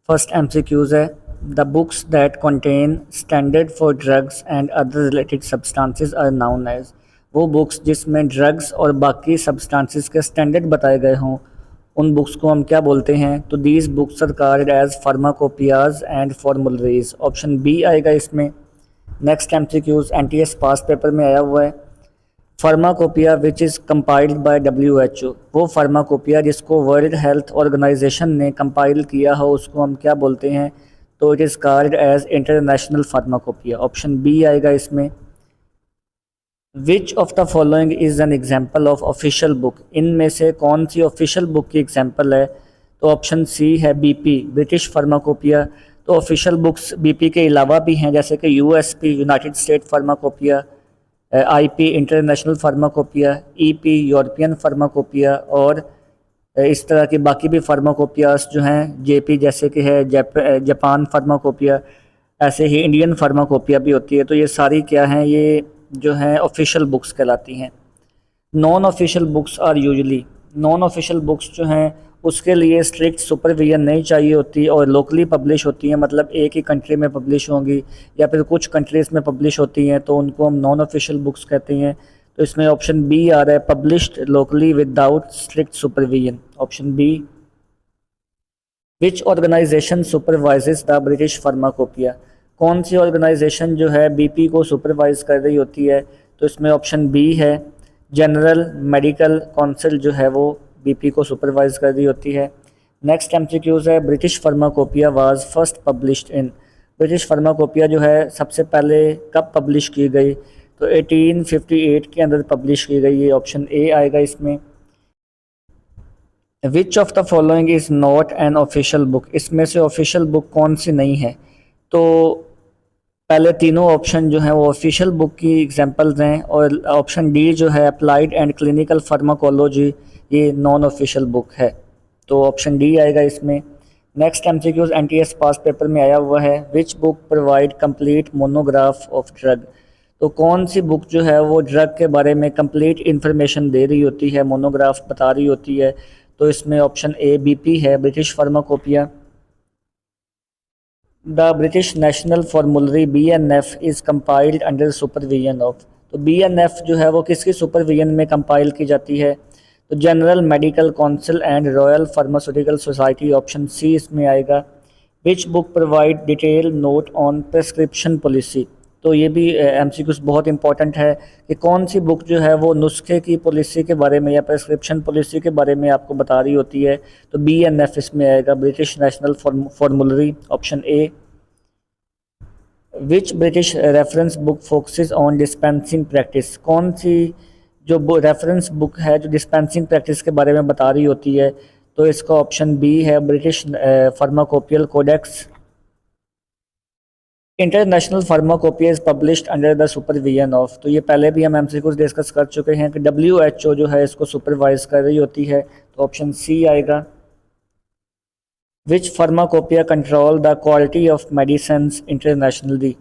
First MCQs है, the books that contain standard for drugs and other related substances are known as. वो books जिसमें drugs और बाकी substances के standard बताए गए हों, उन बुक्स को हम क्या बोलते हैं? तो these books are called as pharmacopoeias and formularies. Option B आएगा इसमें। Next MCQs NTS past paper में आया हुआ है, pharmacopoeia which is compiled by WHO। वो फार्माकोपिया जिसको वर्ल्ड हेल्थ ऑर्गेनाइजेशन ने कंपाइल किया हो उसको हम क्या बोलते हैं? तो it is called as international pharmacopoeia. Option B आएगा इसमें। Which of the following is an example of official book. इनमें से कौन सी ऑफिशियल बुक की एग्जाम्पल है? तो ऑप्शन सी है BP, ब्रिटिश फार्माकोपिया। तो ऑफिशियल बुक्स BP के अलावा भी हैं, जैसे कि USP, United state pharmacopoeia, IP international pharmacopoeia, EP European pharmacopoeia, और इस तरह की बाकी भी फार्माकोपियास जो हैं, JP जैसे कि है जापान फार्माकोपिया, ऐसे ही इंडियन फार्माकोपिया भी होती है। तो ये सारी क्या हैं? ये जो हैं ऑफिशियल बुक्स कहलाती हैं। Non official books are usually, non official books जो हैं उसके लिए स्ट्रिक्ट सुपरविजन नहीं चाहिए होती और लोकली पब्लिश होती हैं, मतलब एक ही कंट्री में पब्लिश होंगी या फिर कुछ कंट्रीज़ में पब्लिश होती हैं, तो उनको हम नॉन ऑफिशियल बुक्स कहते हैं। तो इसमें ऑप्शन बी आ रहा है, published locally without strict supervision. Option B. Which organisation supervises the British pharmacopoeia. कौन सी ऑर्गेनाइजेशन जो है BP को सुपरवाइज कर रही होती है? तो इसमें ऑप्शन बी है, जनरल मेडिकल काउंसिल जो है वो BP को सुपरवाइज कर रही होती है। नेक्स्ट एमसीक्यूज है, British pharmacopoeia was first published in. British pharmacopoeia जो है सबसे पहले कब पब्लिश की गई? तो 1858 के अंदर पब्लिश की गई। ये ऑप्शन ए आएगा इसमें। Which of the following is not an official book. इसमें से ऑफिशियल बुक कौन सी नहीं है? तो पहले तीनों ऑप्शन जो हैं वो ऑफिशियल बुक की एग्जांपल्स हैं, और ऑप्शन डी जो है अप्लाइड एंड क्लिनिकल फार्माकोलॉजी, ये नॉन ऑफिशियल बुक है। तो ऑप्शन डी आएगा इसमें। Next MCQs NTS past paper में आया हुआ है, which book provide complete monograph of drug. तो कौन सी बुक जो है वो ड्रग के बारे में कंप्लीट इन्फॉर्मेशन दे रही होती है, मोनोग्राफ बता रही होती है? तो इसमें ऑप्शन ए BP है, British pharmacopoeia. The British national फार्मूलरी BNF is compiled under supervision of. तो BNF जो है वो किसकी सुपरविजन में कंपाइल की जाती है? तो General Medical Council and Royal Pharmaceutical Society. Option C इसमें आएगा। Which book provide detail note on prescription policy. तो ये भी MCQs बहुत इंपॉर्टेंट है कि कौन सी बुक जो है वो नुस्खे की पॉलिसी के बारे में या प्रेस्क्रिप्शन पॉलिसी के बारे में आपको बता रही होती है? तो BNF इसमें आएगा, British national फार्मूलरी। Option A. Which British reference book focuses on dispensing practice. कौन सी जो रेफरेंस बुक है जो डिस्पेंसिंग प्रैक्टिस के बारे में बता रही होती है? तो इसका ऑप्शन बी है, British pharmacopoeial codex. International pharmacopoeia is published under the supervision of. तो ये पहले भी हम MCQs डिस्कस कर चुके हैं कि WHO जो है इसको सुपरवाइज कर रही होती है। तो ऑप्शन सी आएगा। Which pharmacopoeia control the quality of medicines internationally.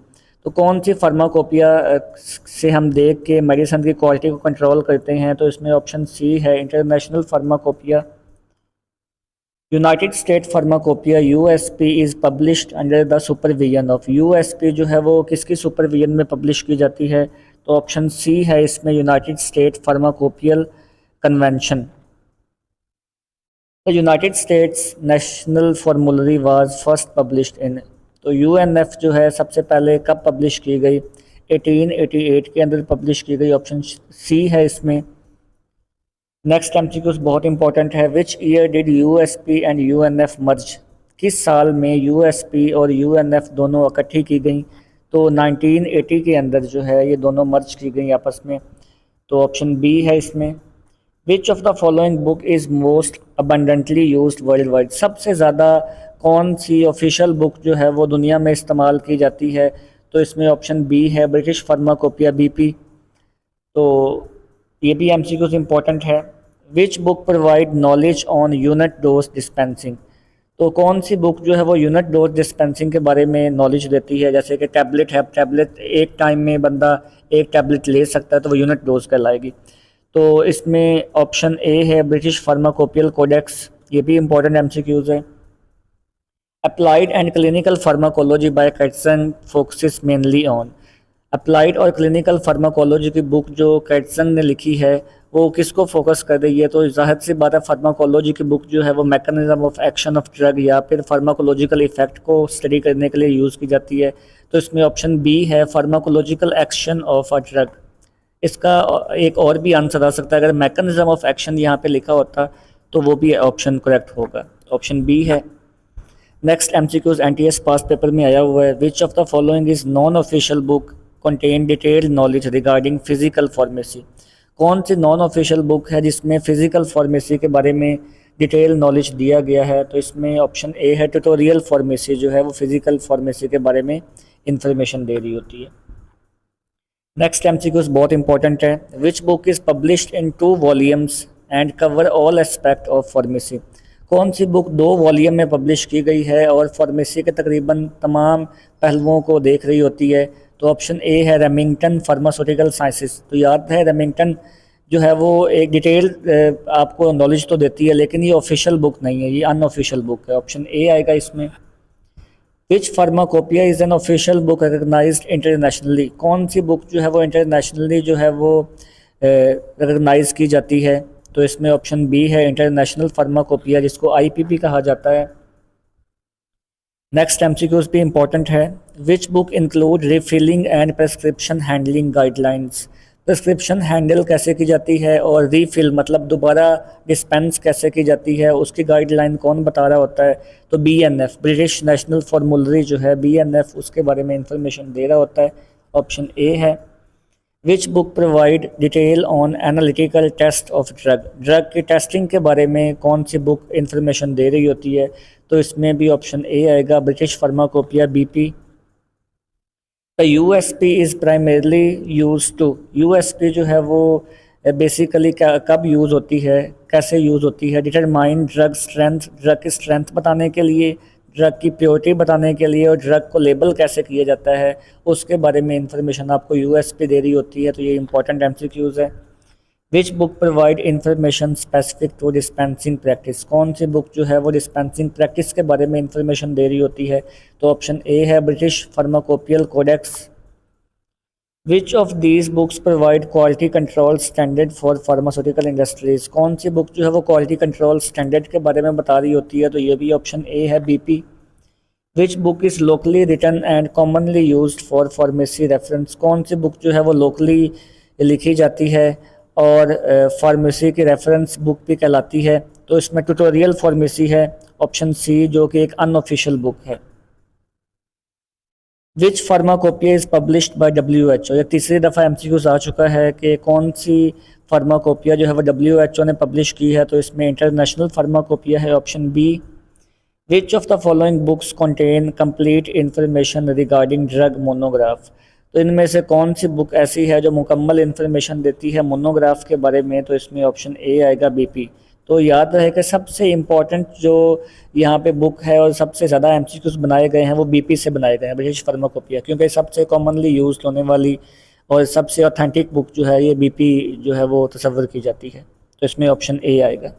तो कौन सी फार्माकोपिया से हम देख के मेडिसिन की क्वालिटी को कंट्रोल करते हैं? तो इसमें ऑप्शन सी है, international pharmacopoeia. United state pharmacopoeia USP is published under the supervision of. USP जो है वो किसकी सुपरविजन में पब्लिश की जाती है? तो ऑप्शन सी है इसमें, United state pharmacopoeial convention. The United states national फार्मूलरी was first published in. तो UNF जो है सबसे पहले कब पब्लिश की गई? 1888 के अंदर पब्लिश की गई। ऑप्शन सी है इसमें। नेक्स्ट MCQs बहुत इंपॉर्टेंट है, which year did USP and UNF मर्ज। किस साल में USP और UNF दोनों इकट्ठी की गई? तो 1980 के अंदर जो है ये दोनों मर्ज की गई आपस में। तो ऑप्शन बी है इसमें। Which of the following book is most abundantly used world wide. सबसे ज़्यादा कौन सी ऑफिशियल बुक जो है वो दुनिया में इस्तेमाल की जाती है? तो इसमें ऑप्शन बी है, ब्रिटिश फार्माकोपिया BP। तो ये भी MCQs इंपॉर्टेंट है। Which book provide knowledge on unit dose dispensing. तो कौन सी बुक जो है वो यूनिट डोज डिस्पेंसिंग के बारे में नॉलेज देती है? जैसे कि टैबलेट है, टैबलेट एक टाइम में बंदा एक टैबलेट ले सकता है, तो वो यूनिट डोज कहलाएगी। तो इसमें ऑप्शन ए है, ब्रिटिश फार्माकोपियल कोडेक्स। ये भी इंपॉर्टेंट MCQs है। Applied and clinical pharmacology by Katzung focuses mainly on. Applied और क्लिनिकल फार्माकोलॉजी की बुक जो कैटसन ने लिखी है वो किसको फोकस कर रही है? तो जाहिर सी बात है, फार्माकोलॉजी की बुक जो है वो mechanism of action of drug या फिर फार्माकोलॉजिकल इफेक्ट को स्टडी करने के लिए यूज़ की जाती है। तो इसमें ऑप्शन बी है, pharmacological action of a drug. इसका एक और भी आंसर आ सकता है, अगर मैकेनिज्म ऑफ एक्शन यहाँ पे लिखा होता तो वो भी ऑप्शन करेक्ट होगा, ऑप्शन बी है। Next MCQs NTS past paper में आया हुआ है, विच of the following is non official book contain detailed knowledge regarding physical pharmacy. कौन सी नॉन ऑफिशियल बुक है जिसमें फिजिकल फार्मेसी के बारे में डिटेल नॉलेज दिया गया है? तो इसमें ऑप्शन ए है, ट्यूटोरियल फार्मेसी जो है वो फिजिकल फार्मेसी के बारे में इंफॉर्मेशन दे रही होती है। नेक्स्ट एमसीक्यूज बहुत इंपॉर्टेंट है, which book is published in 2 volumes and cover all aspect of pharmacy. कौन सी बुक 2 वॉल्यूम में पब्लिश की गई है और फार्मेसी के तकरीबन तमाम पहलुओं को देख रही होती है? तो ऑप्शन ए है, रेमिंगटन फार्मास्यूटिकल साइंसेस। तो याद है, रेमिंगटन जो है वो एक डिटेल आपको नॉलेज तो देती है, लेकिन ये ऑफिशियल बुक नहीं है, ये अनऑफिशियल बुक है। ऑप्शन ए आएगा इसमें। Which pharmacopoeia is an official book recognized internationally. कौन सी बुक जो है वो इंटरनेशनली जो है वो रिकगनाइज की जाती है? तो इसमें ऑप्शन बी है, इंटरनेशनल फार्माकोपिया, जिसको आईपीपी कहा जाता है। नेक्स्ट एमसीक्यूज भी इंपॉर्टेंट है, which book include refilling and prescription handling guidelines. Prescription handle कैसे की जाती है और रीफिल मतलब दोबारा डिस्पेंस कैसे की जाती है, उसकी गाइडलाइन कौन बता रहा होता है? तो बीएनएफ, ब्रिटिश नेशनल फार्मूलरी जो है बीएनएफ, उसके बारे में इंफॉर्मेशन दे रहा होता है। ऑप्शन ए है। Which book provide detail on analytical test of drug. Drug की टेस्टिंग के बारे में कौन सी बुक इंफॉर्मेशन दे रही होती है? तो इसमें भी ऑप्शन ए आएगा, British pharmacopoeia BP. The USP is primarily use to. USP जो है वो बेसिकली कब यूज़ होती है, कैसे यूज़ होती है? डिटरमाइन ड्रग स्ट्रेंथ, ड्रग की स्ट्रेंथ बताने के लिए, ड्रग की प्योरिटी बताने के लिए, और ड्रग को लेबल कैसे किया जाता है उसके बारे में इंफॉर्मेशन आपको यूएसपी दे रही होती है। तो ये इंपॉर्टेंट एमसीक्यूज़ है। Which book provide information specific to dispensing practice. कौन सी बुक जो है वो डिस्पेंसिंग प्रैक्टिस के बारे में इंफॉर्मेशन दे रही होती है? तो ऑप्शन ए है, British pharmacopoeial codex. Which of these books provide quality control standard for pharmaceutical industries. कौन सी बुक जो है वो क्वालिटी कंट्रोल स्टैंडर्ड के बारे में बता रही होती है? तो ये भी ऑप्शन ए है, BP. Which book is locally written and commonly used for pharmacy reference. कौन सी बुक जो है वो लोकली लिखी जाती है और फार्मेसी की रेफरेंस बुक भी कहलाती है? तो इसमें ट्यूटोरियल फार्मेसी है, ऑप्शन सी, जो कि एक अनऑफिशियल बुक है। Which pharmacopoeia is published by WHO। यह तीसरी दफ़ा एमसीक्यूज आ चुका है कि कौन सी फार्माकोपिया जो है वो WHO ने पब्लिश की है? तो इसमें इंटरनेशनल फार्माकोपिया है, option B. Which of the following books contain complete information regarding drug monograph. तो इनमें से कौन सी बुक ऐसी है जो मुकम्मल इंफॉर्मेशन देती है मोनोग्राफ के बारे में? तो इसमें ऑप्शन ए आएगा, बीपी। तो याद रहे कि सबसे इम्पॉर्टेंट जो यहाँ पे बुक है और सबसे ज़्यादा एमसीक्यूज बनाए गए हैं वो बीपी से बनाए गए हैं, ब्रिटिश फार्माकोपिया, क्योंकि सबसे कॉमनली यूज होने वाली और सबसे ऑथेंटिक बुक जो है ये बीपी जो है वो तस्वर की जाती है। तो इसमें ऑप्शन ए आएगा।